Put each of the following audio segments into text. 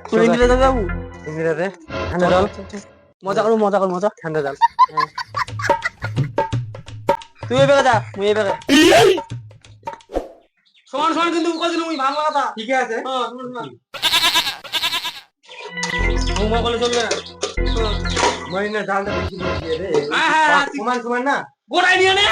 তুই ইন্দিরা যাবো ইন্দিরাতে ঠান্ডা জল মজা করো মজা কর মজা ঠান্ডা জল তুই এই বেগে যা মুই এই বেগে সমান সমান কিন্তু কইছিল মুই ভাঙলা কথা ঠিক আছে হ্যাঁ ঘুমা বলে চলবে না মই না জালটা বেশি করে দিয়ে রে হ্যাঁ সমান সমান না গোটাই নিয়ে নে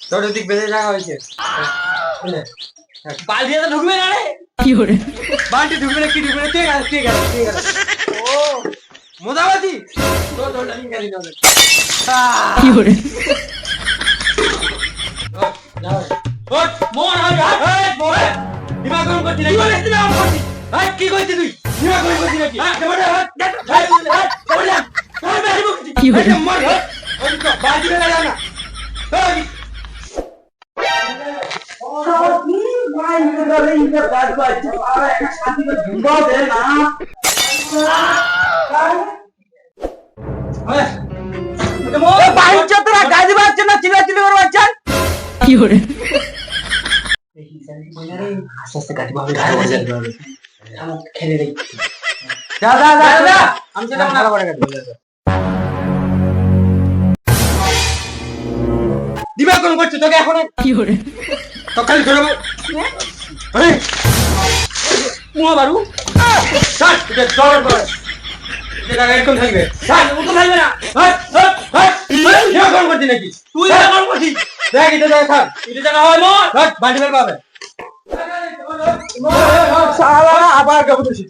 চতুর্দিক বেঁধে রাখা হয়েছে বালতি তো ঢুকবে না রে কি করে বালতি ঢুকবে না কি ঢুকবে না ঠিক আছে ও মোদাবাতি তো আমি গেলি না কি করে ওট মোর হাই হাই মোর দিমাগ গরম করছিস নাকি কি করছিস দিমাগ করছিস হাই কি করছিস তুই দিমাগ গরম করছিস নাকি হ্যাঁ দেবড়ে হাত হাই বলে তুই বেশি বকছিস কি করে মার ওই তো বালতি বেলা না ওই কি করে দিমাগ গরম করছিস তোকে এখন কি করে তো খালি ধরবো এই মুয়া বারু ছাড় এটা জল কর এটা একদম থাকবে ছাড় ও তো থাকবে না হাট হাট হাট দিমাগ গরম করছিস নাকি তুই দিমাগ গরম করছিস দেখ এটা জায়গা থাক এটা জায়গা হয় মোর হাট বাড়ি বের পাবে শালা আবার গাবুছি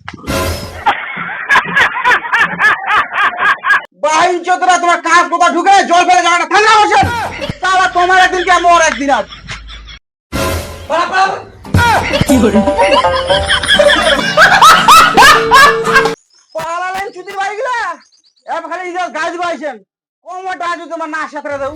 ভাই চোদরা তোমার কাজ কোথা ঢুকে জল ফেলে জায়গাটা ঠান্ডা বসেন শালা তোমার একদিন কি মোর একদিন আজ কি করে পালালেন ছুটির বাড়ি গেলা এবার খালি গাছ গাইছেন কোমরটা আজ তোমার না সাথে দাও